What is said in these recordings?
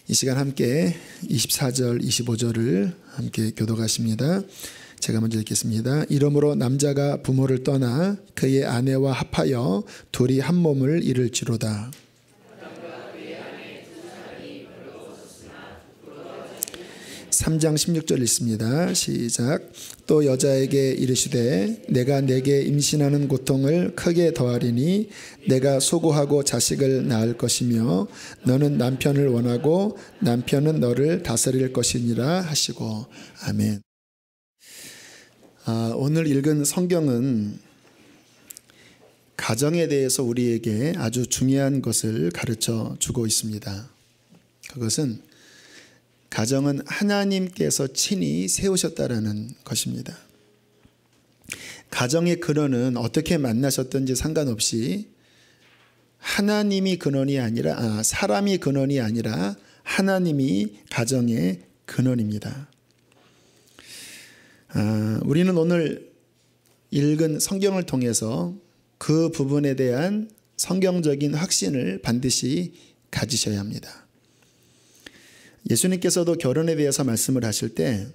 이 시간 함께 24절, 25절을 함께 교독하십니다. 제가 먼저 읽겠습니다. 이러므로 남자가 부모를 떠나 그의 아내와 합하여 둘이 한 몸을 이룰지로다. 3장 16절 읽습니다. 시작. 또 여자에게 이르시되 내가 내게 임신하는 고통을 크게 더하리니 내가 수고하고 자식을 낳을 것이며 너는 남편을 원하고 남편은 너를 다스릴 것이니라 하시고. 아멘. 오늘 읽은 성경은 가정에 대해서 우리에게 아주 중요한 것을 가르쳐 주고 있습니다. 그것은 가정은 하나님께서 친히 세우셨다라는 것입니다. 가정의 근원은 어떻게 만나셨든지 상관없이 하나님이 근원이 아니라 사람이 근원이 아니라 하나님이 가정의 근원입니다. 우리는 오늘 읽은 성경을 통해서 그 부분에 대한 성경적인 확신을 반드시 가지셔야 합니다. 예수님께서도 결혼에 대해서 말씀을 하실 때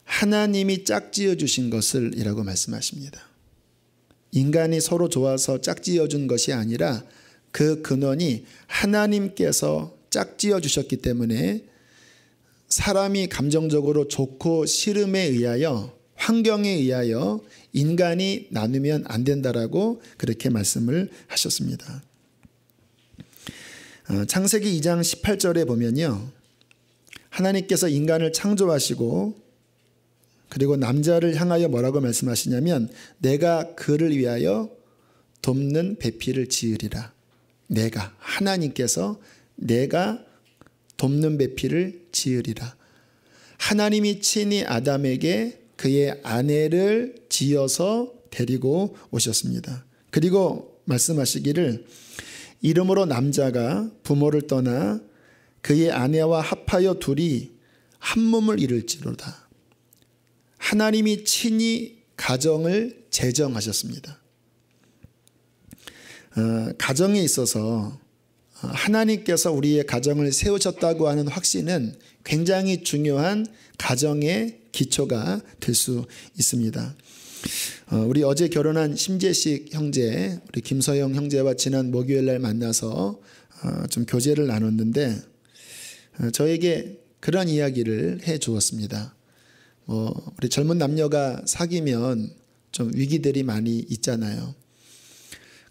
하나님이 짝지어 주신 것을 이라고 말씀하십니다. 인간이 서로 좋아서 짝지어 준 것이 아니라 그 근원이 하나님께서 짝지어 주셨기 때문에 사람이 감정적으로 좋고 싫음에 의하여 환경에 의하여 인간이 나누면 안 된다라고 그렇게 말씀을 하셨습니다. 창세기 2장 18절에 보면요. 하나님께서 인간을 창조하시고 그리고 남자를 향하여 뭐라고 말씀하시냐면 내가 그를 위하여 돕는 배필을 지으리라. 하나님께서 내가 돕는 배필을 지으리라. 하나님이 친히 아담에게 그의 아내를 지어서 데리고 오셨습니다. 그리고 말씀하시기를 이러므로 남자가 부모를 떠나 그의 아내와 합하여 둘이 한 몸을 이룰지로다. 하나님이 친히 가정을 제정하셨습니다. 가정에 있어서 하나님께서 우리의 가정을 세우셨다고 하는 확신은 굉장히 중요한 가정의 기초가 될 수 있습니다. 우리 어제 결혼한 심재식 형제, 우리 김서영 형제와 지난 목요일 날 만나서 좀 교제를 나눴는데 저에게 그런 이야기를 해 주었습니다. 우리 젊은 남녀가 사귀면 좀 위기들이 많이 있잖아요.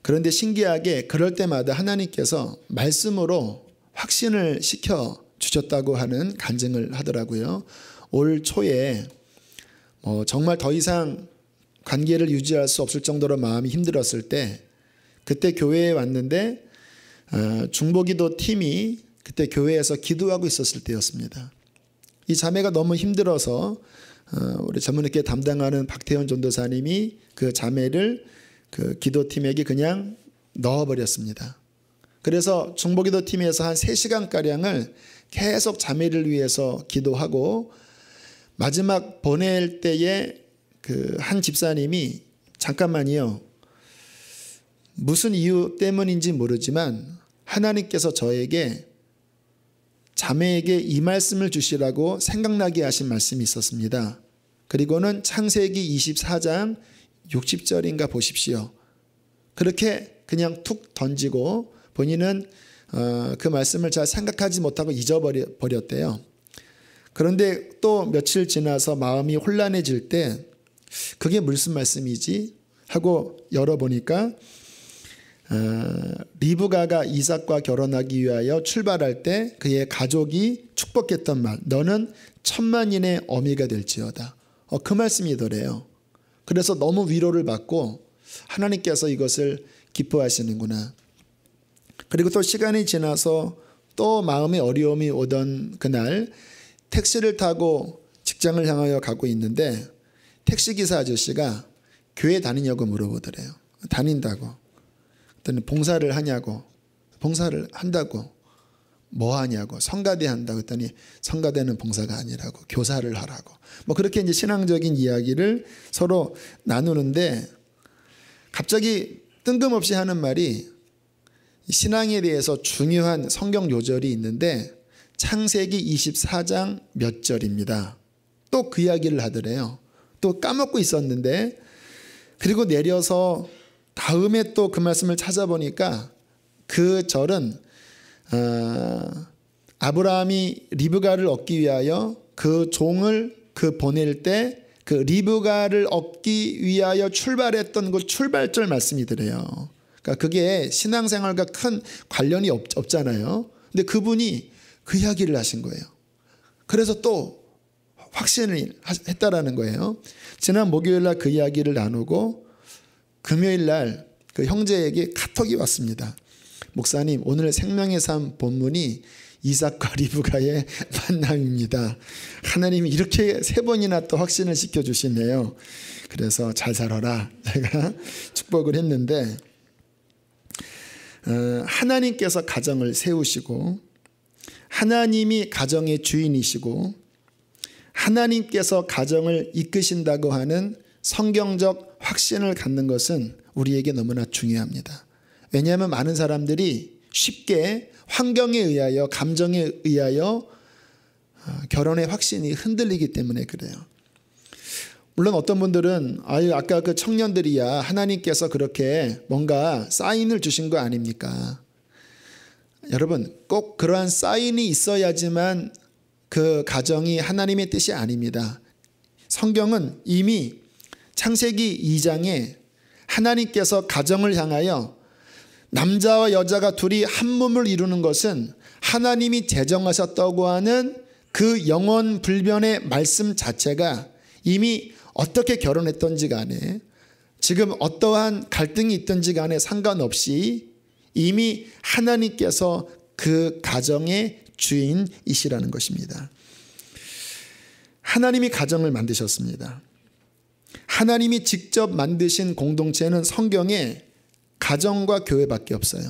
그런데 신기하게 그럴 때마다 하나님께서 말씀으로 확신을 시켜 주셨다고 하는 간증을 하더라고요. 올 초에 정말 더 이상 관계를 유지할 수 없을 정도로 마음이 힘들었을 때 그때 교회에 왔는데 중보기도 팀이 그때 교회에서 기도하고 있었을 때였습니다. 이 자매가 너무 힘들어서 우리 전문의께 담당하는 박태현 전도사님이 그 자매를 그 기도팀에게 그냥 넣어버렸습니다. 그래서 중보기도 팀에서 한 3시간가량을 계속 자매를 위해서 기도하고 마지막 보낼 때에 그 한 집사님이 잠깐만요. 무슨 이유 때문인지 모르지만 하나님께서 저에게 자매에게 이 말씀을 주시라고 생각나게 하신 말씀이 있었습니다. 그리고는 창세기 24장 60절인가 보십시오. 그렇게 그냥 툭 던지고 본인은 그 말씀을 잘 생각하지 못하고 잊어버렸대요. 그런데 또 며칠 지나서 마음이 혼란해질 때 그게 무슨 말씀이지? 하고 열어보니까 리브가가 이삭과 결혼하기 위하여 출발할 때 그의 가족이 축복했던 말, 너는 천만인의 어미가 될지어다. 그 말씀이더래요. 그래서 너무 위로를 받고 하나님께서 이것을 기뻐하시는구나. 그리고 또 시간이 지나서 또 마음의 어려움이 오던 그날 택시를 타고 직장을 향하여 가고 있는데 택시기사 아저씨가 교회 다니냐고 물어보더래요. 다닌다고. 그랬더니 봉사를 하냐고. 봉사를 한다고. 뭐 하냐고. 성가대 한다고 했더니 성가대는 봉사가 아니라고. 교사를 하라고. 그렇게 이제 신앙적인 이야기를 서로 나누는데 갑자기 뜬금없이 하는 말이 신앙에 대해서 중요한 성경 요절이 있는데 창세기 24장 몇 절입니다. 또 그 이야기를 하더래요. 또 까먹고 있었는데, 그리고 내려서 다음에 또 그 말씀을 찾아보니까 그 절은 아브라함이 리브가를 얻기 위하여 그 종을 보낼 때 그 리브가를 얻기 위하여 출발했던 그 출발절 말씀이더래요. 그러니까 그게 신앙생활과 큰 관련이 없잖아요. 근데 그분이 그 이야기를 하신 거예요. 그래서 또 확신을 했다라는 거예요. 지난 목요일 날 그 이야기를 나누고 금요일 날 그 형제에게 카톡이 왔습니다. 목사님, 오늘 생명의 삶 본문이 이삭과 리브가의 만남입니다. 하나님이 이렇게 3번이나 또 확신을 시켜주시네요. 그래서 잘 살아라 제가 축복을 했는데, 하나님께서 가정을 세우시고 하나님이 가정의 주인이시고 하나님께서 가정을 이끄신다고 하는 성경적 확신을 갖는 것은 우리에게 너무나 중요합니다. 왜냐하면 많은 사람들이 쉽게 환경에 의하여, 감정에 의하여 결혼의 확신이 흔들리기 때문에 그래요. 물론 어떤 분들은 아까 그 청년들이야 하나님께서 그렇게 뭔가 사인을 주신 거 아닙니까? 여러분, 꼭 그러한 사인이 있어야지만 그 가정이 하나님의 뜻이 아닙니다. 성경은 이미 창세기 2장에 하나님께서 가정을 향하여 남자와 여자가 둘이 한 몸을 이루는 것은 하나님이 제정하셨다고 하는 그 영원 불변의 말씀 자체가 이미 어떻게 결혼했던지 간에, 지금 어떠한 갈등이 있든지 간에 상관없이 이미 하나님께서 그 가정의 주인이시라는 것입니다. 하나님이 가정을 만드셨습니다. 하나님이 직접 만드신 공동체는 성경에 가정과 교회밖에 없어요.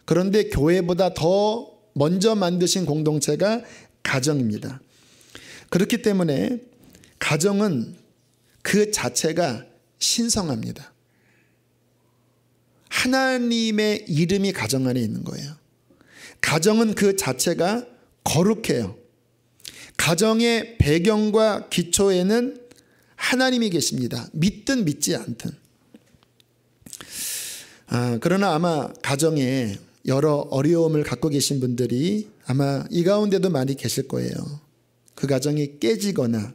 그런데 교회보다 더 먼저 만드신 공동체가 가정입니다. 그렇기 때문에 가정은 그 자체가 신성합니다. 하나님의 이름이 가정 안에 있는 거예요. 가정은 그 자체가 거룩해요. 가정의 배경과 기초에는 하나님이 계십니다. 믿든 믿지 않든. 그러나 아마 가정에 여러 어려움을 갖고 계신 분들이 아마 이 가운데도 많이 계실 거예요. 그 가정이 깨지거나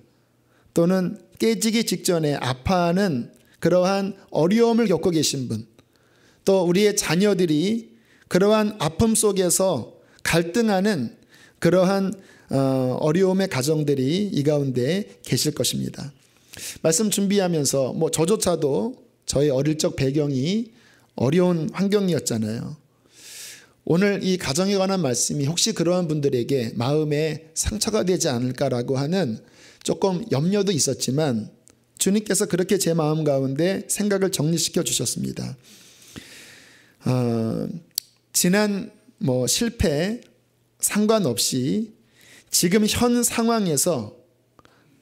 또는 깨지기 직전에 아파하는 그러한 어려움을 겪고 계신 분, 또 우리의 자녀들이 그러한 아픔 속에서 갈등하는 그러한 어려움의 가정들이 이 가운데 계실 것입니다. 말씀 준비하면서 저조차도 저의 어릴 적 배경이 어려운 환경이었잖아요. 오늘 이 가정에 관한 말씀이 혹시 그러한 분들에게 마음에 상처가 되지 않을까라고 하는 조금 염려도 있었지만 주님께서 그렇게 제 마음 가운데 생각을 정리시켜 주셨습니다. 지난 실패 상관없이 지금 현 상황에서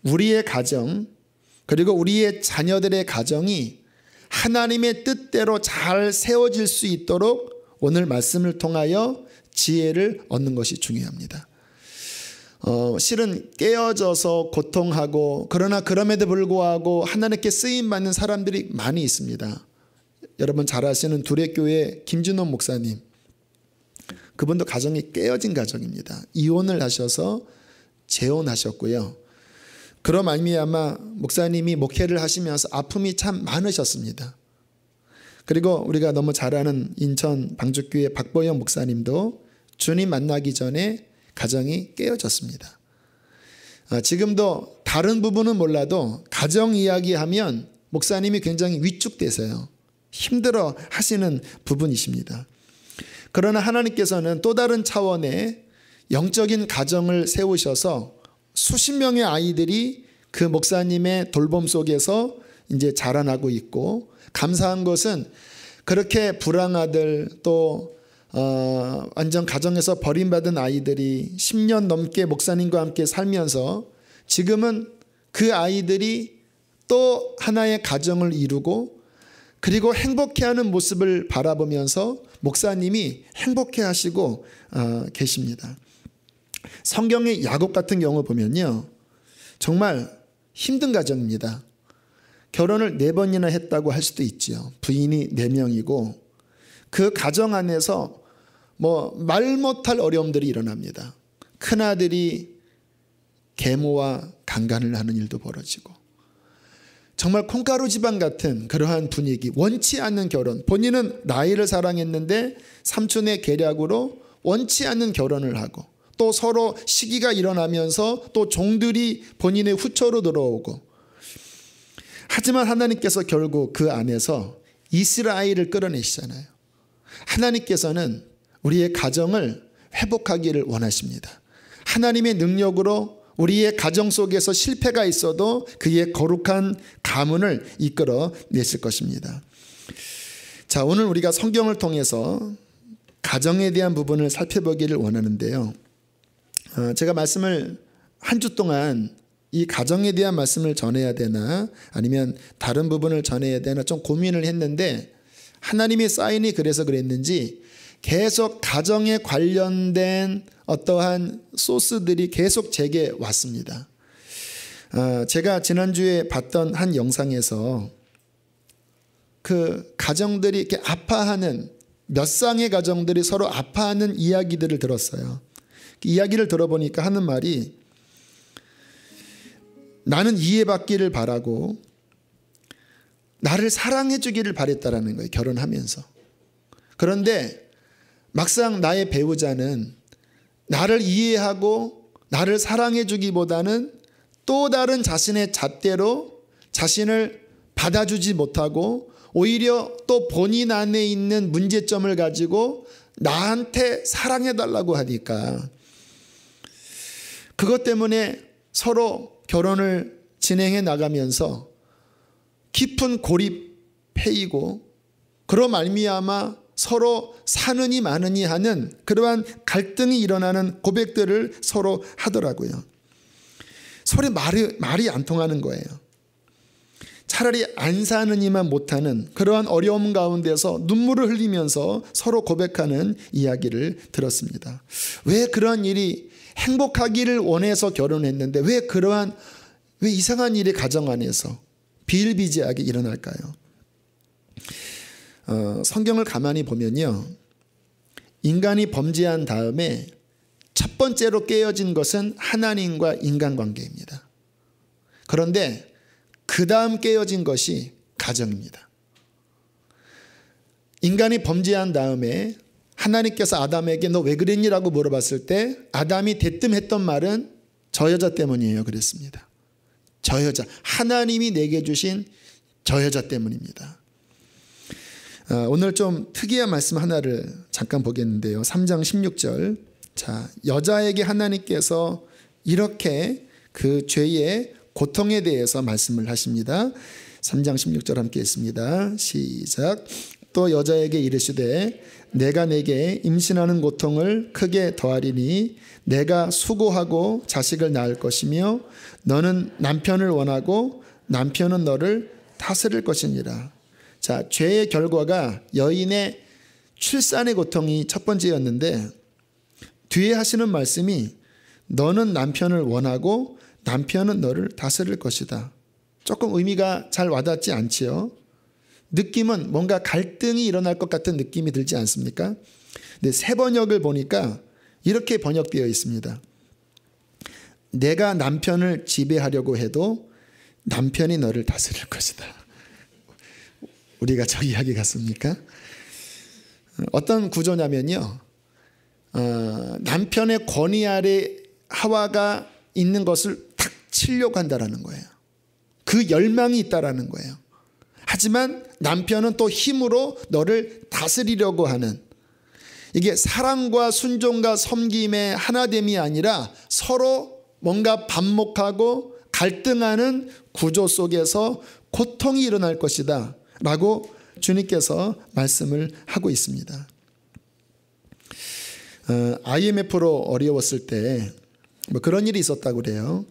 우리의 가정 그리고 우리의 자녀들의 가정이 하나님의 뜻대로 잘 세워질 수 있도록 오늘 말씀을 통하여 지혜를 얻는 것이 중요합니다. 실은 깨어져서 고통하고 그러나 그럼에도 불구하고 하나님께 쓰임받는 사람들이 많이 있습니다. 여러분 잘 아시는 두레교회 김준호 목사님, 그분도 가정이 깨어진 가정입니다. 이혼을 하셔서 재혼하셨고요. 그로 말미암아 목사님이 목회를 하시면서 아픔이 참 많으셨습니다. 그리고 우리가 너무 잘 아는 인천 방주교회 박보영 목사님도 주님 만나기 전에 가정이 깨어졌습니다. 지금도 다른 부분은 몰라도 가정 이야기하면 목사님이 굉장히 위축되세요. 힘들어 하시는 부분이십니다. 그러나 하나님께서는 또 다른 차원의 영적인 가정을 세우셔서 수십 명의 아이들이 그 목사님의 돌봄 속에서 이제 자라나고 있고, 감사한 것은 그렇게 불황아들 또 완전 가정에서 버림받은 아이들이 10년 넘게 목사님과 함께 살면서 지금은 그 아이들이 또 하나의 가정을 이루고 그리고 행복해하는 모습을 바라보면서 목사님이 행복해하시고 계십니다. 성경의 야곱 같은 경우 보면요, 정말 힘든 가정입니다. 결혼을 4번이나 했다고 할 수도 있죠. 부인이 4명이고 그 가정 안에서 말 못할 어려움들이 일어납니다. 큰아들이 계모와 강간을 하는 일도 벌어지고, 정말 콩가루 집안 같은 그러한 분위기, 원치 않는 결혼, 본인은 나이를 사랑했는데 삼촌의 계략으로 원치 않는 결혼을 하고, 또 서로 시기가 일어나면서 또 종들이 본인의 후처로 들어오고, 하지만 하나님께서 결국 그 안에서 이스라엘을 끌어내시잖아요. 하나님께서는 우리의 가정을 회복하기를 원하십니다. 하나님의 능력으로 우리의 가정 속에서 실패가 있어도 그의 거룩한 가문을 이끌어 내실 것입니다. 자, 오늘 우리가 성경을 통해서 가정에 대한 부분을 살펴보기를 원하는데요. 제가 말씀을 한 주 동안 이 가정에 대한 말씀을 전해야 되나 아니면 다른 부분을 전해야 되나 좀 고민을 했는데, 하나님의 사인이 그래서 그랬는지 계속 가정에 관련된 어떠한 소스들이 계속 제게 왔습니다. 제가 지난주에 봤던 한 영상에서 그 가정들이 이렇게 아파하는, 몇 쌍의 가정들이 서로 아파하는 이야기들을 들었어요. 이야기를 들어보니까 하는 말이, 나는 이해받기를 바라고 나를 사랑해 주기를 바랬다라는 거예요, 결혼하면서. 그런데 막상 나의 배우자는 나를 이해하고 나를 사랑해 주기보다는 또 다른 자신의 잣대로 자신을 받아주지 못하고, 오히려 또 본인 안에 있는 문제점을 가지고 나한테 사랑해달라고 하니까, 그것 때문에 서로 결혼을 진행해 나가면서 깊은 고립해이고, 그로 말미암아 서로 사느니 마느니 하는 그러한 갈등이 일어나는 고백들을 서로 하더라고요. 서로 말이 안 통하는 거예요. 차라리 안 사느니만 못하는 그러한 어려움 가운데서 눈물을 흘리면서 서로 고백하는 이야기를 들었습니다. 왜 그러한 일이, 행복하기를 원해서 결혼했는데 왜 이상한 일이 가정 안에서 비일비재하게 일어날까요? 성경을 가만히 보면요, 인간이 범죄한 다음에 첫 번째로 깨어진 것은 하나님과 인간관계입니다. 그런데 그 다음 깨어진 것이 가정입니다. 인간이 범죄한 다음에 하나님께서 아담에게 너 왜 그랬니라고 물어봤을 때 아담이 대뜸했던 말은 저 여자 때문이에요 그랬습니다. 저 여자, 하나님이 내게 주신 저 여자 때문입니다. 오늘 좀 특이한 말씀 하나를 잠깐 보겠는데요. 3장 16절. 자, 여자에게 하나님께서 이렇게 그 죄의 고통에 대해서 말씀을 하십니다. 3장 16절 함께 읽습니다. 시작. 또 여자에게 이르시되 내가 내게 임신하는 고통을 크게 더하리니 내가 수고하고 자식을 낳을 것이며 너는 남편을 원하고 남편은 너를 다스릴 것이니라. 자, 죄의 결과가 여인의 출산의 고통이 첫 번째였는데, 뒤에 하시는 말씀이 너는 남편을 원하고 남편은 너를 다스릴 것이다. 조금 의미가 잘 와닿지 않지요? 느낌은 뭔가 갈등이 일어날 것 같은 느낌이 들지 않습니까? 근데 새 번역을 보니까 이렇게 번역되어 있습니다. 내가 남편을 지배하려고 해도 남편이 너를 다스릴 것이다. 우리가 저 이야기 같습니까? 어떤 구조냐면요, 남편의 권위 아래 하와가 있는 것을 탁 치려고 한다라는 거예요. 그 열망이 있다라는 거예요. 하지만 남편은 또 힘으로 너를 다스리려고 하는, 이게 사랑과 순종과 섬김의 하나됨이 아니라 서로 뭔가 반목하고 갈등하는 구조 속에서 고통이 일어날 것이다 라고 주님께서 말씀을 하고 있습니다. IMF로 어려웠을 때 뭐 그런 일이 있었다고 그래요.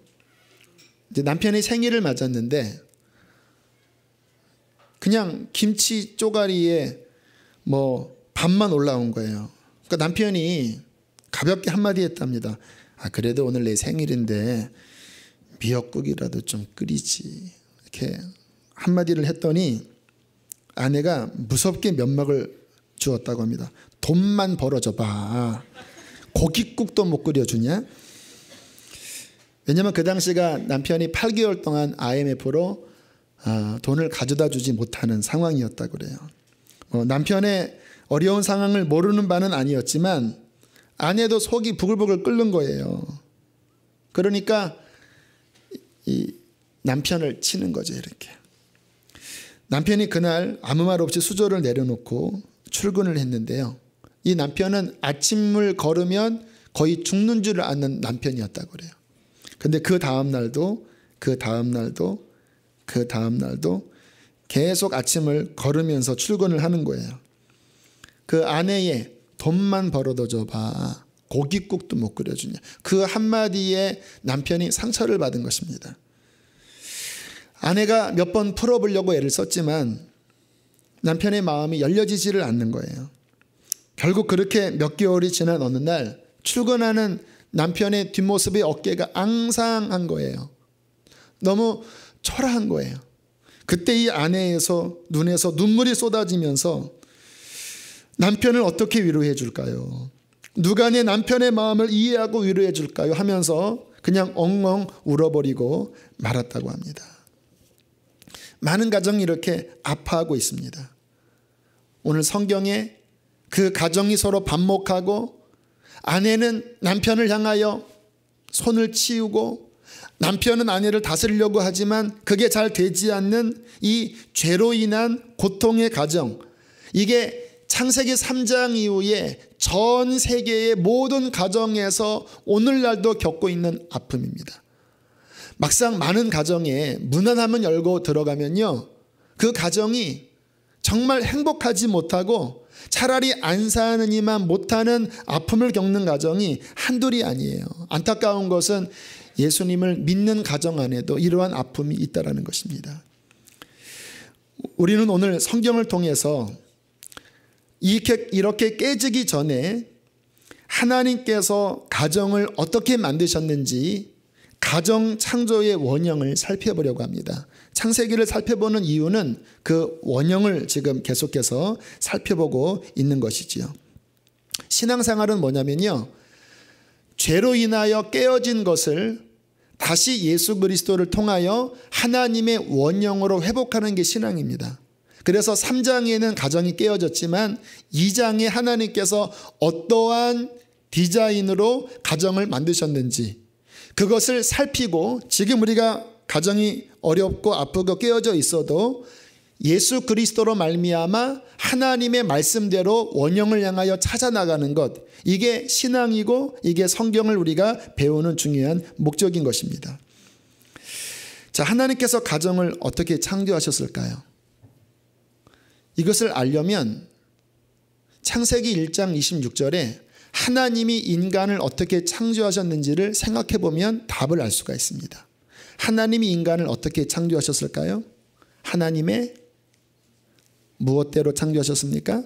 이제 남편이 생일을 맞았는데 그냥 김치 쪼가리에 뭐 밥만 올라온 거예요. 그러니까 남편이 가볍게 한마디 했답니다. 그래도 오늘 내 생일인데 미역국이라도 좀 끓이지. 이렇게 한마디를 했더니 아내가 무섭게 면막을 주었다고 합니다. 돈만 벌어줘봐. 고깃국도 못 끓여주냐? 왜냐하면 그 당시가 남편이 8개월 동안 IMF로 돈을 가져다 주지 못하는 상황이었다고 그래요. 남편의 어려운 상황을 모르는 바는 아니었지만 아내도 속이 부글부글 끓는 거예요. 그러니까 이 남편을 치는 거죠. 이렇게. 남편이 그날 아무 말 없이 수저를 내려놓고 출근을 했는데요. 이 남편은 아침을 걸으면 거의 죽는 줄 아는 남편이었다고 그래요. 근데 그 다음 날도 계속 아침을 걸으면서 출근을 하는 거예요. 그 아내의 돈만 벌어도 줘봐. 고깃국도 못 끓여주냐. 그 한마디에 남편이 상처를 받은 것입니다. 아내가 몇 번 풀어보려고 애를 썼지만 남편의 마음이 열려지지를 않는 거예요. 결국 그렇게 몇 개월이 지난 어느 날 출근하는 남편의 뒷모습의 어깨가 앙상한 거예요. 너무 초라한 거예요. 그때 이 아내에서 눈에서 눈물이 쏟아지면서 남편을 어떻게 위로해 줄까요? 누가 내 남편의 마음을 이해하고 위로해 줄까요? 하면서 그냥 엉엉 울어버리고 말았다고 합니다. 많은 가정이 이렇게 아파하고 있습니다. 오늘 성경에 그 가정이 서로 반목하고 아내는 남편을 향하여 손을 치우고 남편은 아내를 다스리려고 하지만 그게 잘 되지 않는 이 죄로 인한 고통의 가정, 이게 창세기 3장 이후에 전 세계의 모든 가정에서 오늘날도 겪고 있는 아픔입니다. 막상 많은 가정에 문 한번 열고 들어가면요, 그 가정이 정말 행복하지 못하고 차라리 안 사느니만 못하는 아픔을 겪는 가정이 한둘이 아니에요. 안타까운 것은 예수님을 믿는 가정 안에도 이러한 아픔이 있다는 것입니다. 우리는 오늘 성경을 통해서 이렇게 깨지기 전에 하나님께서 가정을 어떻게 만드셨는지 가정 창조의 원형을 살펴보려고 합니다. 창세기를 살펴보는 이유는 그 원형을 지금 계속해서 살펴보고 있는 것이지요. 신앙생활은 뭐냐면요, 죄로 인하여 깨어진 것을 다시 예수 그리스도를 통하여 하나님의 원형으로 회복하는 게 신앙입니다. 그래서 3장에는 가정이 깨어졌지만 2장에 하나님께서 어떠한 디자인으로 가정을 만드셨는지 그것을 살피고, 지금 우리가 가정이 어렵고 아프고 깨어져 있어도 예수 그리스도로 말미암아 하나님의 말씀대로 원형을 향하여 찾아나가는 것, 이게 신앙이고 이게 성경을 우리가 배우는 중요한 목적인 것입니다. 자, 하나님께서 가정을 어떻게 창조하셨을까요? 이것을 알려면 창세기 1장 26절에 하나님이 인간을 어떻게 창조하셨는지를 생각해 보면 답을 알 수가 있습니다. 하나님이 인간을 어떻게 창조하셨을까요? 하나님의 무엇대로 창조하셨습니까?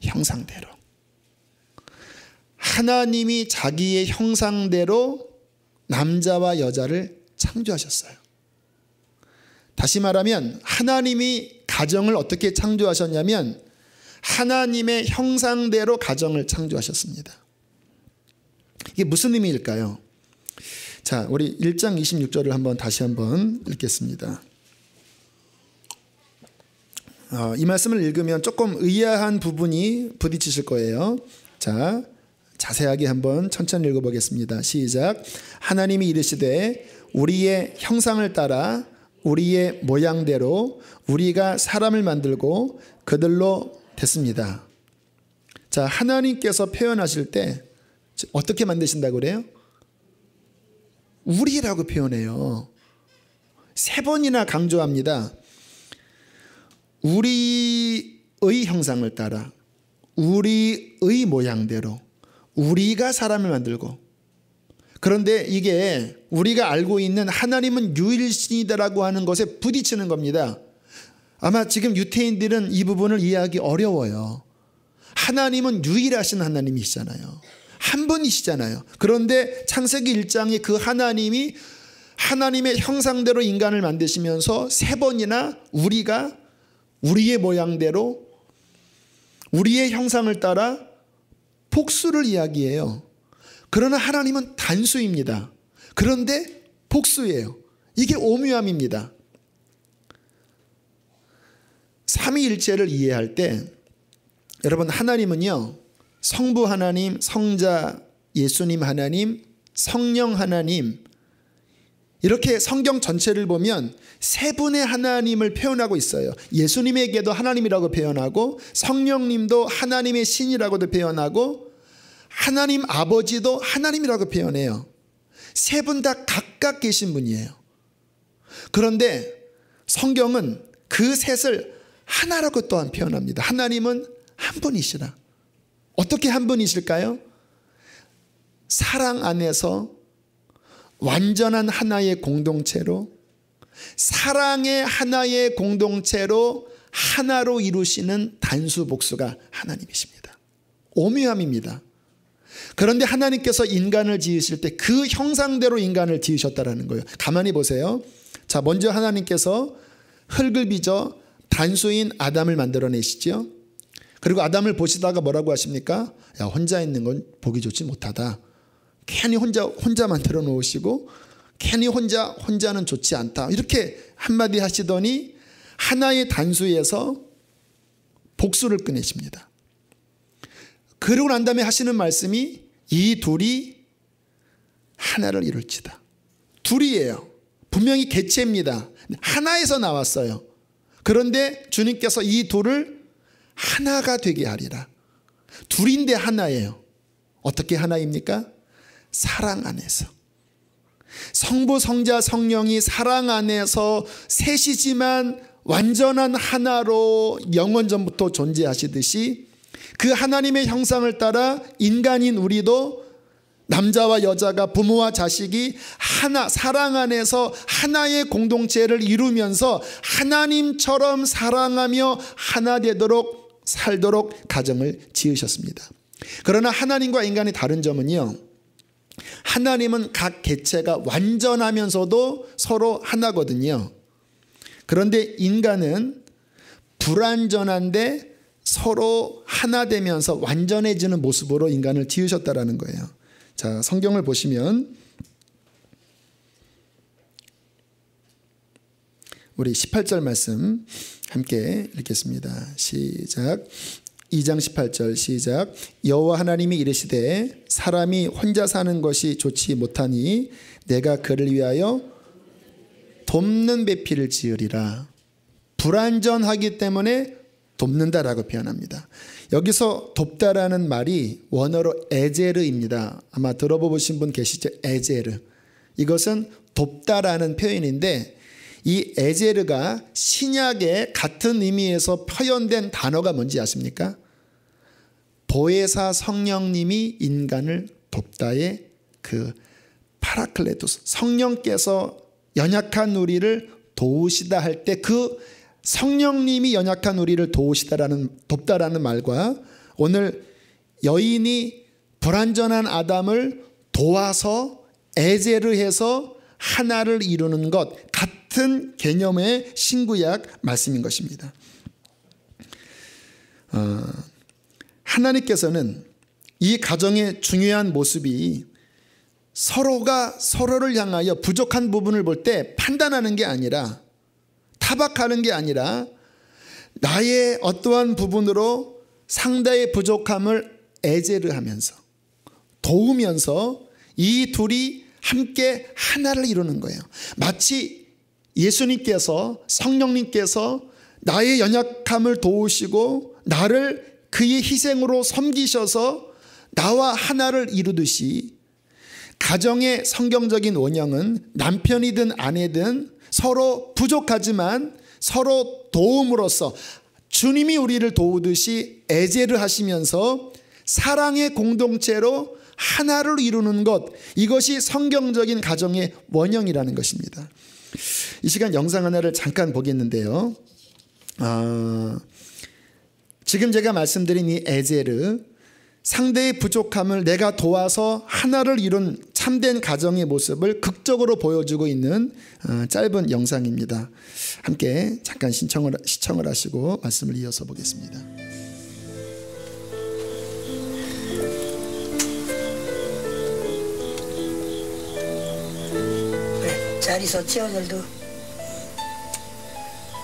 형상대로. 하나님이 자기의 형상대로 남자와 여자를 창조하셨어요. 다시 말하면 하나님이 가정을 어떻게 창조하셨냐면 하나님의 형상대로 가정을 창조하셨습니다. 이게 무슨 의미일까요? 자, 우리 1장 26절을 한번 다시 한번 읽겠습니다. 이 말씀을 읽으면 조금 의아한 부분이 부딪히실 거예요. 자, 자세하게 한번 천천히 읽어보겠습니다. 시작. 하나님이 이르시되 우리의 형상을 따라 우리의 모양대로 우리가 사람을 만들고 그들로 됐습니다. 자, 하나님께서 표현하실 때 어떻게 만드신다고 그래요? 우리라고 표현해요. 3번이나 강조합니다. 우리의 형상을 따라 우리의 모양대로 우리가 사람을 만들고. 그런데 이게 우리가 알고 있는 하나님은 유일신이다라고 하는 것에 부딪히는 겁니다. 아마 지금 유태인들은 이 부분을 이해하기 어려워요. 하나님은 유일하신 하나님이시잖아요. 한 분이시잖아요. 그런데 창세기 1장이 그 하나님이 하나님의 형상대로 인간을 만드시면서 3번이나 우리가 우리의 모양대로 우리의 형상을 따라 복수를 이야기해요. 그러나 하나님은 단수입니다. 그런데 복수예요. 이게 오묘함입니다. 삼위일체를 이해할 때 여러분, 하나님은요, 성부 하나님, 성자 예수님 하나님, 성령 하나님, 이렇게 성경 전체를 보면 3분의 하나님을 표현하고 있어요. 예수님에게도 하나님이라고 표현하고, 성령님도 하나님의 신이라고도 표현하고, 하나님 아버지도 하나님이라고 표현해요. 3분 다 각각 계신 분이에요. 그런데 성경은 그 셋을 하나라고 또한 표현합니다. 하나님은 한 분이시라. 어떻게 한 분이실까요? 사랑 안에서 완전한 하나의 공동체로, 사랑의 하나의 공동체로 하나로 이루시는 단수복수가 하나님이십니다. 오묘함입니다. 그런데 하나님께서 인간을 지으실 때 그 형상대로 인간을 지으셨다라는 거예요. 가만히 보세요. 자, 먼저 하나님께서 흙을 빚어 단수인 아담을 만들어내시죠. 그리고 아담을 보시다가 뭐라고 하십니까? 야, 혼자 있는 건 보기 좋지 못하다. 괜히 혼자 만들어 놓으시고, 괜히 혼자는 좋지 않다. 이렇게 한마디 하시더니 하나의 단수에서 복수를 꺼내십니다. 그러고 난 다음에 하시는 말씀이 이 둘이 하나를 이룰지다. 둘이에요. 분명히 객체입니다. 하나에서 나왔어요. 그런데 주님께서 이 둘을 하나가 되게 하리라. 둘인데 하나예요. 어떻게 하나입니까? 사랑 안에서. 성부, 성자, 성령이 사랑 안에서 셋이지만 완전한 하나로 영원전부터 존재하시듯이, 그 하나님의 형상을 따라 인간인 우리도, 남자와 여자가, 부모와 자식이 하나, 사랑 안에서 하나의 공동체를 이루면서 하나님처럼 사랑하며 하나 되도록 살도록 가정을 지으셨습니다. 그러나 하나님과 인간의 다른 점은요, 하나님은 각 개체가 완전하면서도 서로 하나거든요. 그런데 인간은 불완전한데 서로 하나 되면서 완전해지는 모습으로 인간을 지으셨다라는 거예요. 자, 성경을 보시면 우리 18절 말씀 함께 읽겠습니다. 시작. 2장 18절 시작. 여호와 하나님이 이르시되 사람이 혼자 사는 것이 좋지 못하니 내가 그를 위하여 돕는 배필을 지으리라. 불완전하기 때문에 돕는다라고 표현합니다. 여기서 돕다라는 말이 원어로 에제르입니다. 아마 들어보신 분 계시죠? 에제르. 이것은 돕다라는 표현인데, 이 에제르가 신약의 같은 의미에서 표현된 단어가 뭔지 아십니까? 보혜사 성령님이 인간을 돕다의 그 파라클레토스, 성령께서 연약한 우리를 도우시다 할 때 그 성령님이 연약한 우리를 돕다라는 말과, 오늘 여인이 불완전한 아담을 도와서 에제르해서 하나를 이루는 것, 같은 개념의 신구약 말씀인 것입니다. 하나님께서는 이 가정의 중요한 모습이 서로가 서로를 향하여 부족한 부분을 볼 때 판단하는 게 아니라, 타박하는 게 아니라, 나의 어떠한 부분으로 상대의 부족함을 에제르하면서 도우면서 이 둘이 함께 하나를 이루는 거예요. 마치 예수님께서, 성령님께서 나의 연약함을 도우시고 나를 그의 희생으로 섬기셔서 나와 하나를 이루듯이, 가정의 성경적인 원형은 남편이든 아내든 서로 부족하지만 서로 도움으로써 주님이 우리를 도우듯이 에제를 하시면서 사랑의 공동체로 하나를 이루는 것, 이것이 성경적인 가정의 원형이라는 것입니다. 이 시간 영상 하나를 잠깐 보겠는데요. 지금 제가 말씀드린 이 에제르, 상대의 부족함을 내가 도와서 하나를 이룬 참된 가정의 모습을 극적으로 보여주고 있는 짧은 영상입니다. 함께 잠깐 시청을 하시고 말씀을 이어서 보겠습니다. 그래, 잘 있었지 오늘도.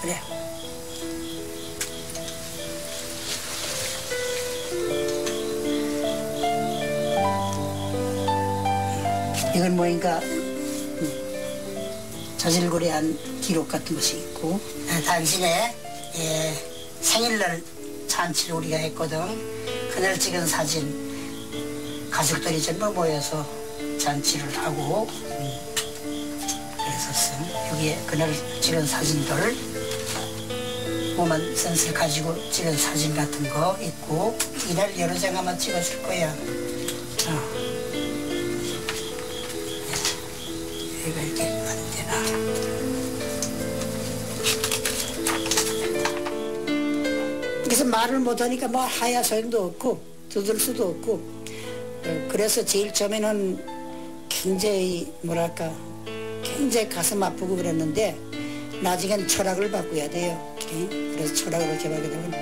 그래. 이건 뭐인가 자질구레한 기록 같은 것이 있고, 당신의 생일날 잔치를 우리가 했거든. 그날 찍은 사진, 가족들이 전부 모여서 잔치를 하고 그랬었어. 여기에 그날 찍은 사진들, 5만 센스를 가지고 찍은 사진 같은 거 있고, 이날 여러 장 아마 찍었을 거야. 얘가 이렇게 안 되나. 그래서 말을 못하니까 뭐 하야 소용도 없고 두들 수도 없고, 그래서 제일 처음에는 굉장히 뭐랄까 굉장히 가슴 아프고 그랬는데, 나중엔 철학을 바꿔야 돼요. 그래서 철학을 이렇게 바꾸게 되면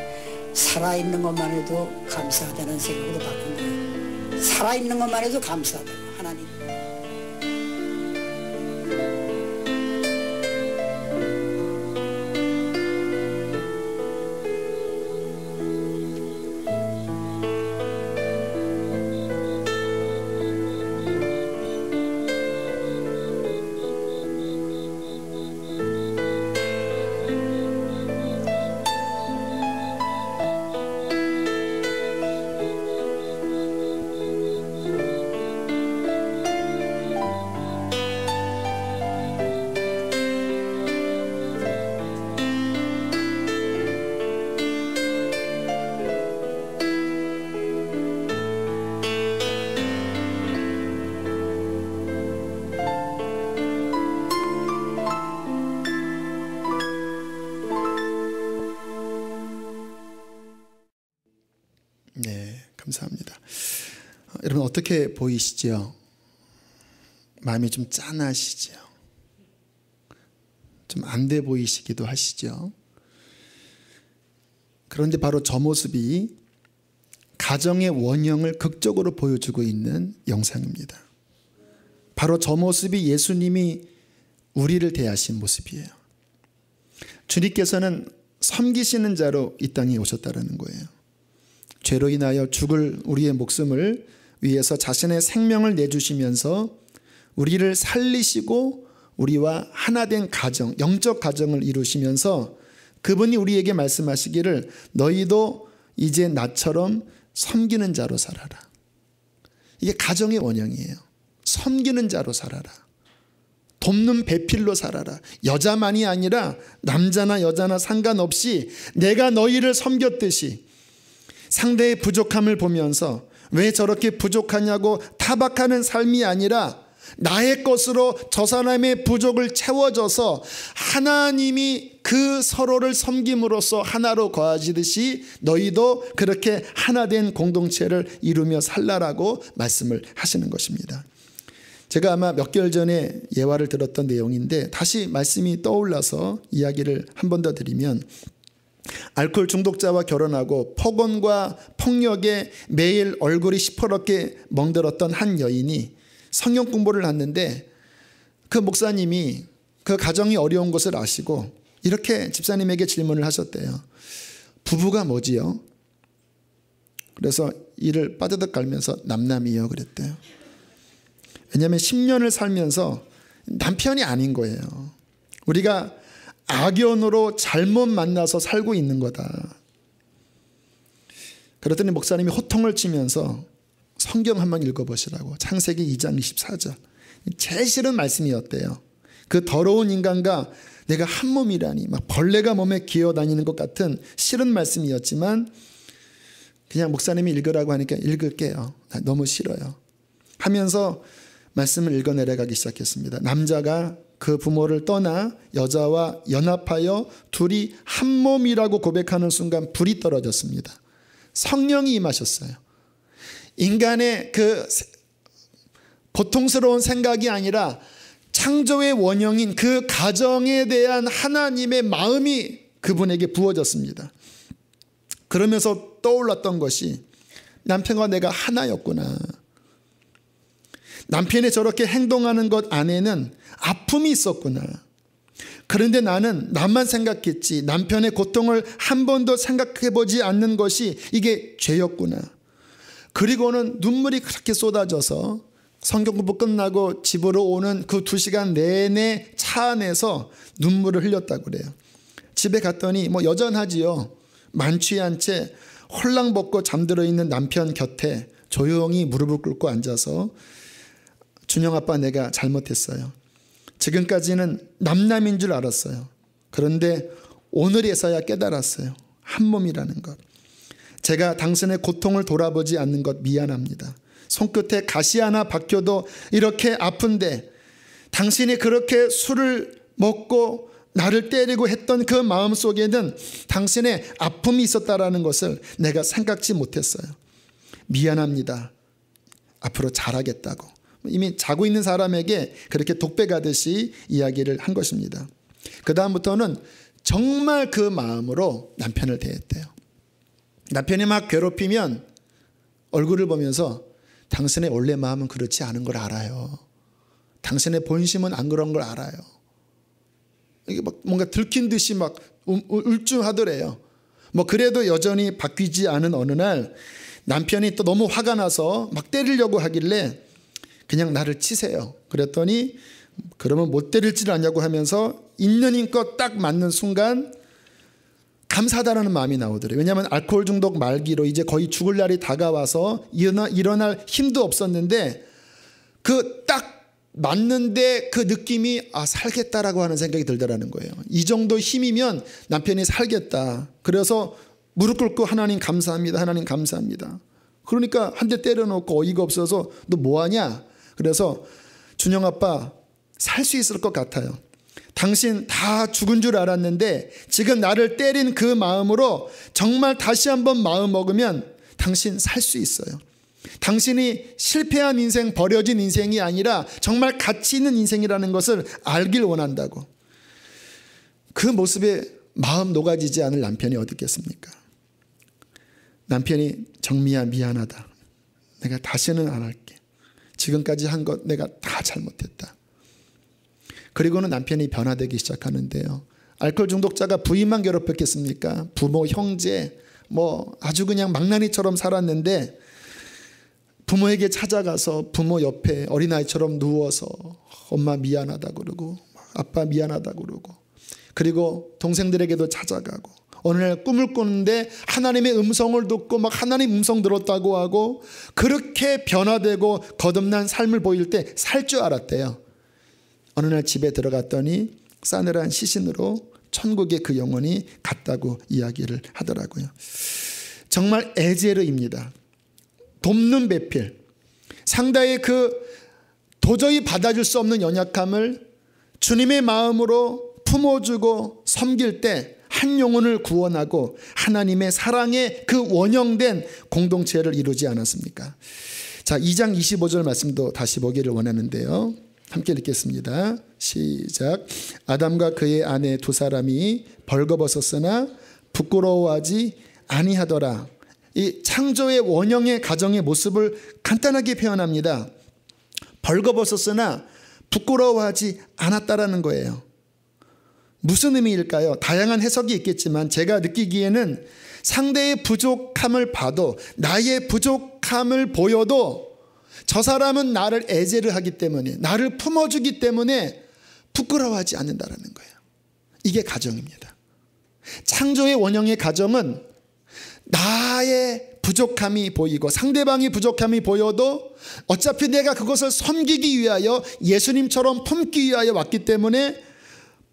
살아있는 것만 해도 감사하다는 생각으로 바꾼 거예요. 살아있는 것만 해도 감사하다, 하나님. 네, 감사합니다. 여러분 어떻게 보이시죠? 마음이 좀 짠하시죠? 좀 안 돼 보이시기도 하시죠? 그런데 바로 저 모습이 가정의 원형을 극적으로 보여주고 있는 영상입니다. 바로 저 모습이 예수님이 우리를 대하신 모습이에요. 주님께서는 섬기시는 자로 이 땅에 오셨다는 거예요. 죄로 인하여 죽을 우리의 목숨을 위해서 자신의 생명을 내주시면서 우리를 살리시고 우리와 하나된 가정, 영적 가정을 이루시면서 그분이 우리에게 말씀하시기를 너희도 이제 나처럼 섬기는 자로 살아라. 이게 가정의 원형이에요. 섬기는 자로 살아라. 돕는 배필로 살아라. 여자만이 아니라 남자나 여자나 상관없이 내가 너희를 섬겼듯이 상대의 부족함을 보면서 왜 저렇게 부족하냐고 타박하는 삶이 아니라 나의 것으로 저 사람의 부족을 채워줘서 하나님이 그 서로를 섬김으로써 하나로 거하시듯이 너희도 그렇게 하나된 공동체를 이루며 살라라고 말씀을 하시는 것입니다. 제가 아마 몇 개월 전에 예화를 들었던 내용인데 다시 말씀이 떠올라서 이야기를 한 번 더 드리면, 알코올 중독자와 결혼하고 폭언과 폭력에 매일 얼굴이 시퍼렇게 멍들었던 한 여인이 성경 공부를 했는데, 그 목사님이 그 가정이 어려운 것을 아시고 이렇게 집사님에게 질문을 하셨대요. 부부가 뭐지요? 그래서 이를 빠드득 갈면서 남남이요 그랬대요. 왜냐하면 10년을 살면서 남편이 아닌 거예요. 우리가 악연으로 잘못 만나서 살고 있는 거다. 그랬더니 목사님이 호통을 치면서 성경 한번 읽어보시라고, 창세기 2장 24절. 제일 싫은 말씀이었대요. 그 더러운 인간과 내가 한 몸이라니, 막 벌레가 몸에 기어다니는 것 같은 싫은 말씀이었지만 그냥 목사님이 읽으라고 하니까 읽을게요. 나 너무 싫어요 하면서 말씀을 읽어내려가기 시작했습니다. 남자가 그 부모를 떠나 여자와 연합하여 둘이 한 몸이라고 고백하는 순간 불이 떨어졌습니다. 성령이 임하셨어요. 인간의 그 고통스러운 생각이 아니라 창조의 원형인 그 가정에 대한 하나님의 마음이 그분에게 부어졌습니다. 그러면서 떠올랐던 것이 남편과 내가 하나였구나. 남편이 저렇게 행동하는 것 안에는 아픔이 있었구나. 그런데 나는 나만 생각했지 남편의 고통을 한 번도 생각해보지 않는 것이 이게 죄였구나. 그리고는 눈물이 그렇게 쏟아져서 성경 공부 끝나고 집으로 오는 그 2시간 내내 차 안에서 눈물을 흘렸다고 그래요. 집에 갔더니 뭐 여전하지요. 만취한 채 홀랑벗고 잠들어 있는 남편 곁에 조용히 무릎을 꿇고 앉아서 준영 아빠 내가 잘못했어요. 지금까지는 남남인 줄 알았어요. 그런데 오늘에서야 깨달았어요. 한 몸이라는 것. 제가 당신의 고통을 돌아보지 않는 것 미안합니다. 손끝에 가시 하나 박혀도 이렇게 아픈데 당신이 그렇게 술을 먹고 나를 때리고 했던 그 마음 속에는 당신의 아픔이 있었다라는 것을 내가 생각지 못했어요. 미안합니다. 앞으로 잘하겠다고. 이미 자고 있는 사람에게 그렇게 독백하듯이 이야기를 한 것입니다. 그 다음부터는 정말 그 마음으로 남편을 대했대요. 남편이 막 괴롭히면 얼굴을 보면서 당신의 원래 마음은 그렇지 않은 걸 알아요. 당신의 본심은 안 그런 걸 알아요. 이게 막 뭔가 들킨 듯이 막 울증하더래요. 뭐 그래도 여전히 바뀌지 않은 어느 날 남편이 또 너무 화가 나서 막 때리려고 하길래 그냥 나를 치세요. 그랬더니 그러면 못 때릴 줄 아냐고 하면서 있는 힘껏 딱 맞는 순간 감사하다는 마음이 나오더래요. 왜냐하면 알코올 중독 말기로 이제 거의 죽을 날이 다가와서 일어날 힘도 없었는데 그 딱 맞는데 그 느낌이 살겠다라고 하는 생각이 들더라는 거예요. 이 정도 힘이면 남편이 살겠다. 그래서 무릎 꿇고 하나님 감사합니다. 하나님 감사합니다. 그러니까 한 대 때려놓고 어이가 없어서 너 뭐하냐? 그래서 준영 아빠 살 수 있을 것 같아요. 당신 다 죽은 줄 알았는데 지금 나를 때린 그 마음으로 정말 다시 한번 마음 먹으면 당신 살 수 있어요. 당신이 실패한 인생, 버려진 인생이 아니라 정말 가치 있는 인생이라는 것을 알길 원한다고. 그 모습에 마음 녹아지지 않을 남편이 어디 있겠습니까? 남편이 정미야 미안하다. 내가 다시는 안 할게. 지금까지 한 것 내가 다 잘못했다. 그리고는 남편이 변화되기 시작하는데요. 알코올 중독자가 부인만 괴롭혔겠습니까? 부모, 형제 뭐 아주 그냥 망나니처럼 살았는데 부모에게 찾아가서 부모 옆에 어린아이처럼 누워서 엄마 미안하다 그러고 아빠 미안하다 그러고 그리고 동생들에게도 찾아가고 어느 날 꿈을 꾸는데 하나님의 음성을 듣고 막 하나님 음성 들었다고 하고 그렇게 변화되고 거듭난 삶을 보일 때 살 줄 알았대요. 어느 날 집에 들어갔더니 싸늘한 시신으로 천국에 그 영혼이 갔다고 이야기를 하더라고요. 정말 에제르입니다. 돕는 배필. 상대의 그 도저히 받아줄 수 없는 연약함을 주님의 마음으로 품어주고 섬길 때 한 영혼을 구원하고 하나님의 사랑의 그 원형된 공동체를 이루지 않았습니까? 자, 2장 25절 말씀도 다시 보기를 원하는데요. 함께 읽겠습니다. 시작. 아담과 그의 아내 두 사람이 벌거벗었으나 부끄러워하지 아니하더라. 이 창조의 원형의 가정의 모습을 간단하게 표현합니다. 벌거벗었으나 부끄러워하지 않았다라는 거예요. 무슨 의미일까요? 다양한 해석이 있겠지만 제가 느끼기에는 상대의 부족함을 봐도 나의 부족함을 보여도 저 사람은 나를 애제를 하기 때문에 나를 품어주기 때문에 부끄러워하지 않는다라는 거예요. 이게 가정입니다. 창조의 원형의 가정은 나의 부족함이 보이고 상대방이 부족함이 보여도 어차피 내가 그것을 섬기기 위하여 예수님처럼 품기 위하여 왔기 때문에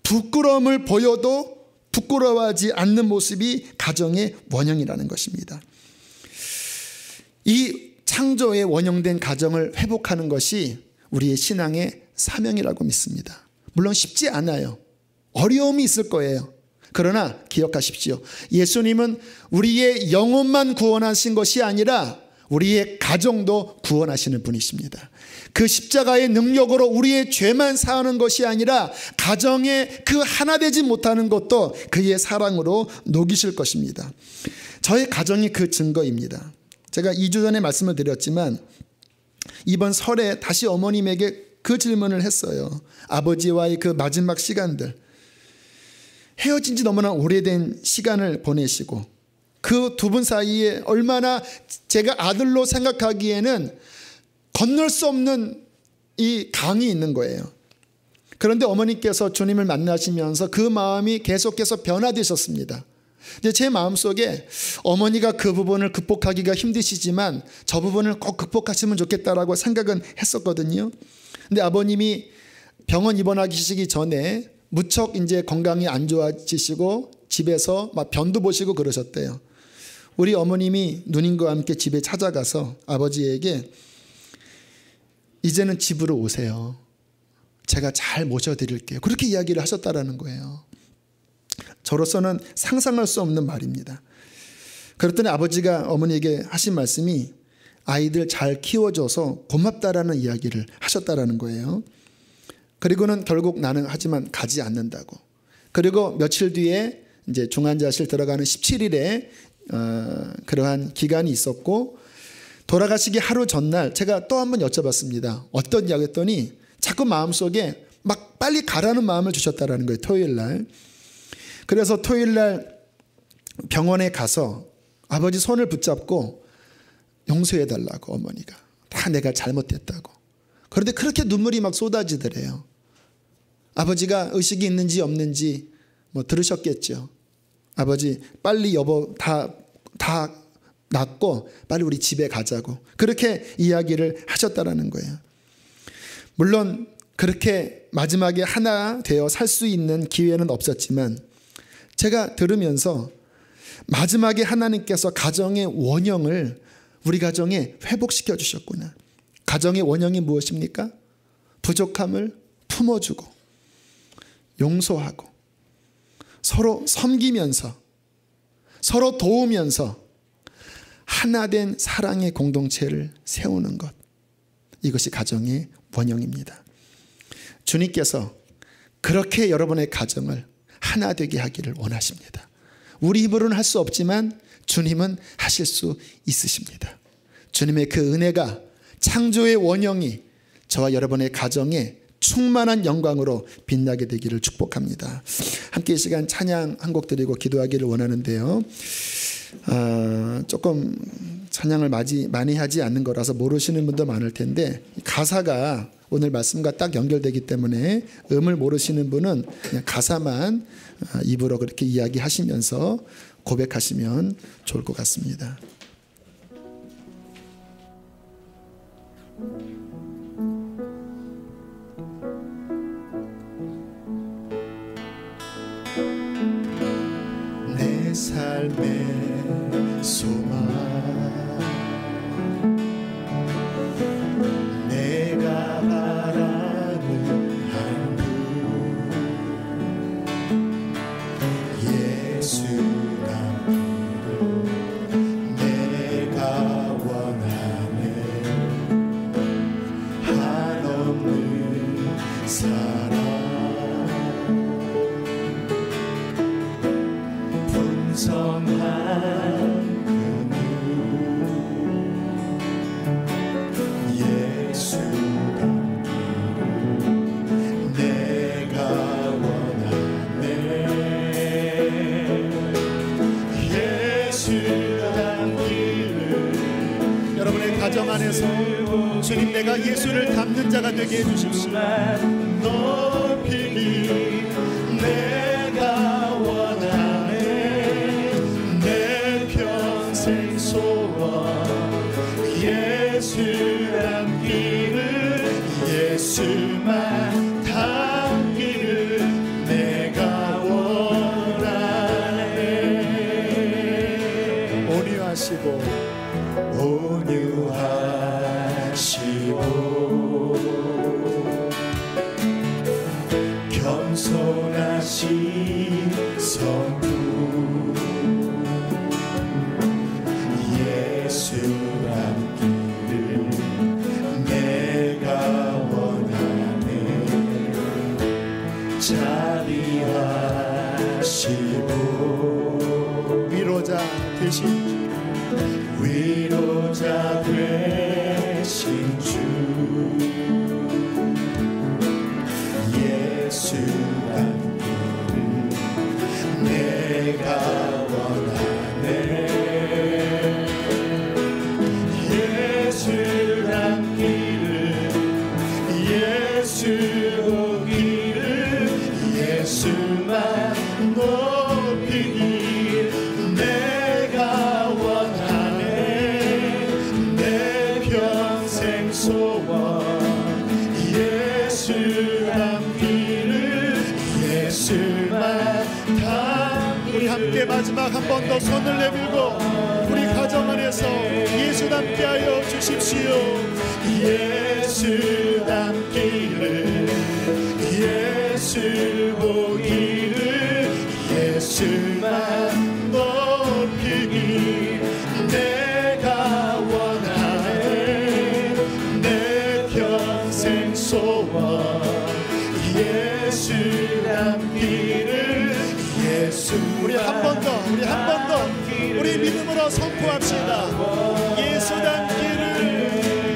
부끄러움을 보여도 부끄러워하지 않는 모습이 가정의 원형이라는 것입니다. 이 창조의 원형된 가정을 회복하는 것이 우리의 신앙의 사명이라고 믿습니다. 물론 쉽지 않아요. 어려움이 있을 거예요. 그러나 기억하십시오. 예수님은 우리의 영혼만 구원하신 것이 아니라 우리의 가정도 구원하시는 분이십니다. 그 십자가의 능력으로 우리의 죄만 사하는 것이 아니라 가정에 그 하나 되지 못하는 것도 그의 사랑으로 녹이실 것입니다. 저의 가정이 그 증거입니다. 제가 2주 전에 말씀을 드렸지만 이번 설에 다시 어머님에게 그 질문을 했어요. 아버지와의 그 마지막 시간들, 헤어진 지 너무나 오래된 시간을 보내시고 그 두 분 사이에 얼마나 제가 아들로 생각하기에는 건널 수 없는 이 강이 있는 거예요. 그런데 어머니께서 주님을 만나시면서 그 마음이 계속해서 변화되셨습니다. 근데 제 마음속에 어머니가 그 부분을 극복하기가 힘드시지만 저 부분을 꼭 극복하시면 좋겠다라고 생각은 했었거든요. 근데 아버님이 병원 입원하시기 전에 무척 이제 건강이 안 좋아지시고 집에서 막 변도 보시고 그러셨대요. 우리 어머님이 누님과 함께 집에 찾아가서 아버지에게 이제는 집으로 오세요. 제가 잘 모셔드릴게요. 그렇게 이야기를 하셨다라는 거예요. 저로서는 상상할 수 없는 말입니다. 그랬더니 아버지가 어머니에게 하신 말씀이 아이들 잘 키워줘서 고맙다라는 이야기를 하셨다라는 거예요. 그리고는 결국 나는 하지만 가지 않는다고. 그리고 며칠 뒤에 이제 중환자실 들어가는 17일에 그러한 기간이 있었고 돌아가시기 하루 전날 제가 또 한번 여쭤봤습니다. 어떤 이야기 했더니 자꾸 마음속에 막 빨리 가라는 마음을 주셨다라는 거예요. 토요일 날. 그래서 토요일 날 병원에 가서 아버지 손을 붙잡고 용서해 달라고 어머니가 다 내가 잘못했다고. 그런데 그렇게 눈물이 막 쏟아지더래요. 아버지가 의식이 있는지 없는지 뭐 들으셨겠죠. 아버지 빨리 여보 다 낫고 빨리 우리 집에 가자고 그렇게 이야기를 하셨다라는 거예요. 물론 그렇게 마지막에 하나 되어 살 수 있는 기회는 없었지만 제가 들으면서 마지막에 하나님께서 가정의 원형을 우리 가정에 회복시켜 주셨구나. 가정의 원형이 무엇입니까? 부족함을 품어주고 용서하고 서로 섬기면서 서로 도우면서 하나된 사랑의 공동체를 세우는 것, 이것이 가정의 원형입니다. 주님께서 그렇게 여러분의 가정을 하나 되게 하기를 원하십니다. 우리 힘으로는 할 수 없지만 주님은 하실 수 있으십니다. 주님의 그 은혜가 창조의 원형이 저와 여러분의 가정에 충만한 영광으로 빛나게 되기를 축복합니다. 함께 이 시간 찬양 한 곡 드리고 기도하기를 원하는데요. 조금 찬양을 많이 하지 않는 거라서 모르시는 분도 많을 텐데 가사가 오늘 말씀과 딱 연결되기 때문에 음을 모르시는 분은 그냥 가사만 입으로 그렇게 이야기하시면서 고백하시면 좋을 것 같습니다. 내 삶의 소망 내가 바라는 한 그 예수 남기를 내가 원하네 한없는 사랑 풍성한 가정 안에서 주님 내가 예수를 닮는 자가 되게 해주십시오. 높이기 내가 원하네 내 평생 소원 예수 닮기를 예수만 닮기를 내가 원하네 온유하시고 겸손하신 성부 예수 되신 위로자 되신 주 예수 닮기를 내가 원하네 예수 닮기를 예수 보기를 예수만 높이기 내가 원하네 내 평생 소원 예수 닮기를 예수만 닮기를 우리 함께 마지막 한 번 더 손을 내밀고 우리 가정 안에서 예수 닮게 하여 주십시오. 예수 닮기를 예수 보기를 예수만 높이기 내가 원하네 내 평생 소원 예수 닮기를 예수 우리 한 번 더 우리 믿음으로 선포합시다. 예수 닮기를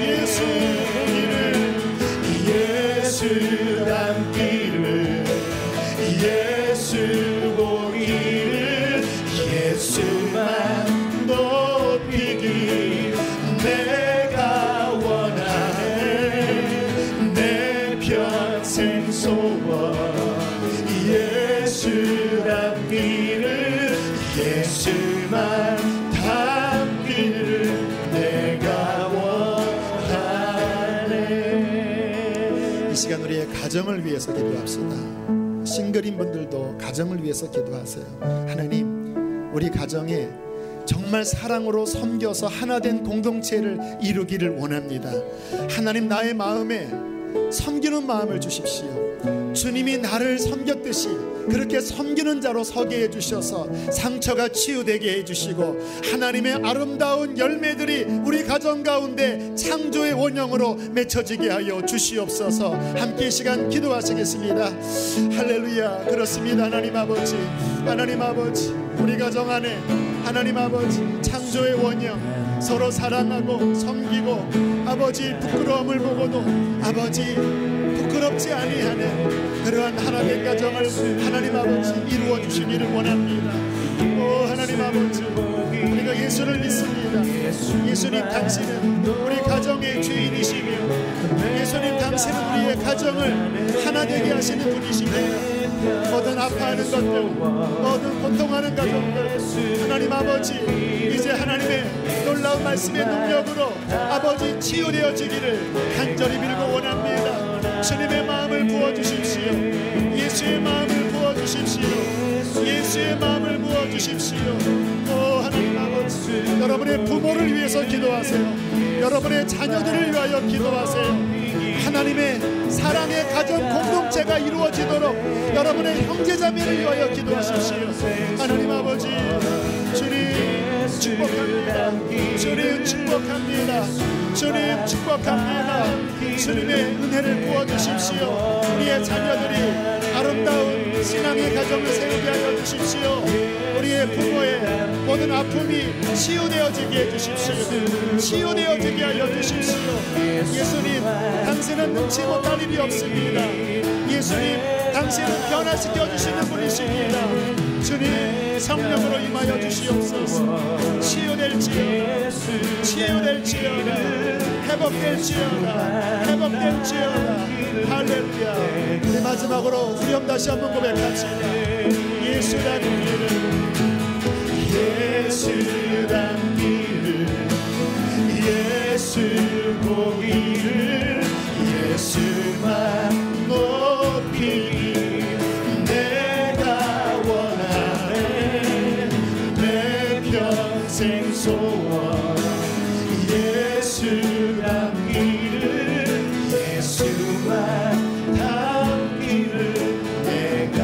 예수 보기를 예수 닮기를 예수 보기를 예수만 높이기 내가 원하네 내 평생 소원 예수 닮기를 예수만 닮기를 내가 원하네. 이 시간 우리의 가정을 위해서 기도합시다. 싱글인 분들도 가정을 위해서 기도하세요. 하나님, 우리 가정에 정말 사랑으로 섬겨서 하나된 공동체를 이루기를 원합니다. 하나님, 나의 마음에 섬기는 마음을 주십시오. 주님이 나를 섬겼듯이 그렇게 섬기는 자로 서게 해주셔서 상처가 치유되게 해주시고 하나님의 아름다운 열매들이 우리 가정 가운데 창조의 원형으로 맺혀지게 하여 주시옵소서. 함께 이 시간 기도하시겠습니다. 할렐루야. 그렇습니다. 하나님 아버지, 우리 가정 안에 하나님 아버지 창조의 원형 서로 사랑하고 섬기고 아버지 부끄러움을 보고도 아버지 부끄럽지 아니하는 그러한 하나님의 가정을 하나님 아버지 이루어 주시기를 원합니다. 오 하나님 아버지, 우리가 예수를 믿습니다. 예수님 당신은 우리 가정의 주인이시며 예수님 당신은 우리의 가정을 하나 되게 하시는 분이십니다. 모든 아파하는 것들, 모든 고통하는 가정들 하나님 아버지 이제 하나님의 놀라운 말씀의 능력으로 아버지 치유되어지기를 간절히 빌고 원합니다. 주님의 마음을 부어주십시오. 예수의 마음을 부어주십시오. 예수의 마음을 부어주십시오. 오 하나님 아버지, 여러분의 부모를 위해서 기도하세요. 여러분의 자녀들을 위하여 기도하세요. 하나님의 사랑의 가정 공동체가 이루어지도록 여러분의 형제자매를 위하여 기도하십시오. 하나님 아버지, 주님 축복합니다. 주님 축복합니다. 주님 축복합니다. 주님의 은혜를 부어주십시오. 우리의 자녀들이 아름다운 신앙의 가정을 세우게 하여 주십시오. 우리의 부모의 모든 아픔이 치유되어지게 해주십시오. 치유되어지게 하여 주십시오. 예수님 당신은 능치 못할 일이 없습니다. 예수님 당신은 변화시켜 주시는 분이십니다. 주님 성령으로 임하여 주시옵소서. 치유될지어다, 치유될지어다, 회복될지어다, 회복될지어다. 할렐루야. 우리 마지막으로 후렴 다시 한번 고백합시다. 예수 닮기를 예수 닮기를 예수 보기를 예수만 높이기 내가 원하네 내 평생 소원 예수 닮기를 예수만 닮기를 내가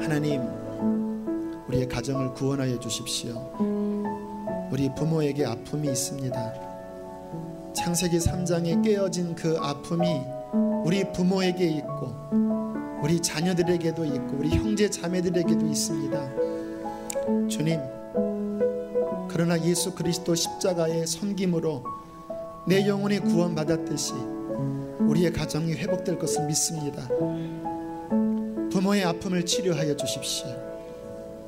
하나님, 우리의 가정을 구원하여 주십시오. 우리 부모에게 아픔이 있습니다. 창세기 3장에 깨어진 그 아픔이 우리 부모에게 있고 우리 자녀들에게도 있고 우리 형제 자매들에게도 있습니다. 주님, 그러나 예수 그리스도 십자가의 섬김으로 내 영혼이 구원받았듯이 우리의 가정이 회복될 것을 믿습니다. 부모의 아픔을 치료하여 주십시오.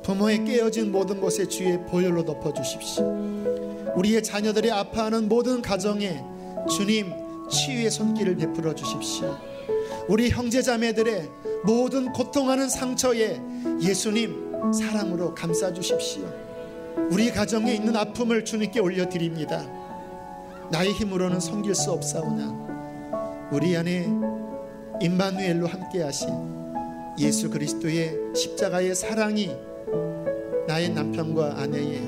부모의 깨어진 모든 곳에 주의 보혈로 덮어주십시오. 우리의 자녀들이 아파하는 모든 가정에 주님 치유의 손길을 베풀어 주십시오. 우리 형제자매들의 모든 고통하는 상처에 예수님 사랑으로 감싸 주십시오. 우리 가정에 있는 아픔을 주님께 올려드립니다. 나의 힘으로는 섬길 수 없사오나 우리 안에 임마누엘로 함께 하신 예수 그리스도의 십자가의 사랑이 나의 남편과 아내의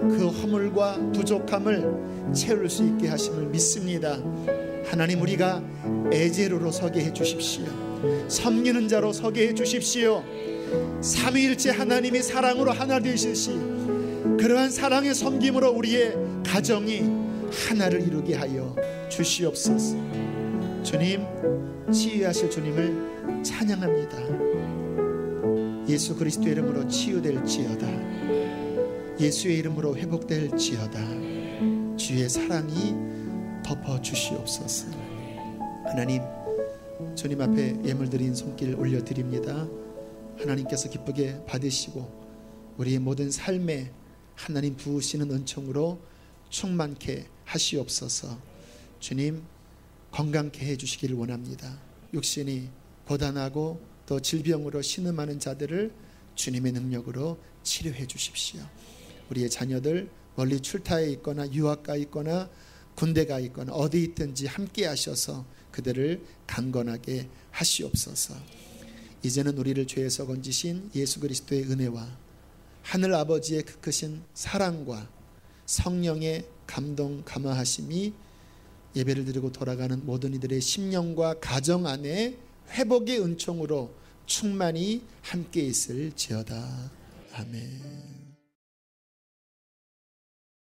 그 허물과 부족함을 채울 수 있게 하심을 믿습니다. 하나님, 우리가 에제로로 서게 해 주십시오. 섬기는 자로 서게 해 주십시오. 삼위일체 하나님이 사랑으로 하나 되시시 그러한 사랑의 섬김으로 우리의 가정이 하나를 이루게 하여 주시옵소서. 주님, 치유하실 주님을 찬양합니다. 예수 그리스도의 이름으로 치유될지어다. 예수의 이름으로 회복될지어다. 주의 사랑이 덮어주시옵소서. 하나님, 주님 앞에 예물 드린 손길 올려드립니다. 하나님께서 기쁘게 받으시고 우리의 모든 삶에 하나님 부으시는 은총으로 충만케 하시옵소서. 주님, 건강케 해주시기를 원합니다. 육신이 고단하고 또 질병으로 신음하는 자들을 주님의 능력으로 치료해 주십시오. 우리의 자녀들 멀리 출타해 있거나 유학가 있거나 군대가 있거나 어디 있든지 함께 하셔서 그들을 강건하게 하시옵소서. 이제는 우리를 죄에서 건지신 예수 그리스도의 은혜와 하늘 아버지의 그 크신 사랑과 성령의 감동 감화하심이 예배를 드리고 돌아가는 모든 이들의 심령과 가정 안에 회복의 은총으로 충만히 함께 있을지어다. 아멘.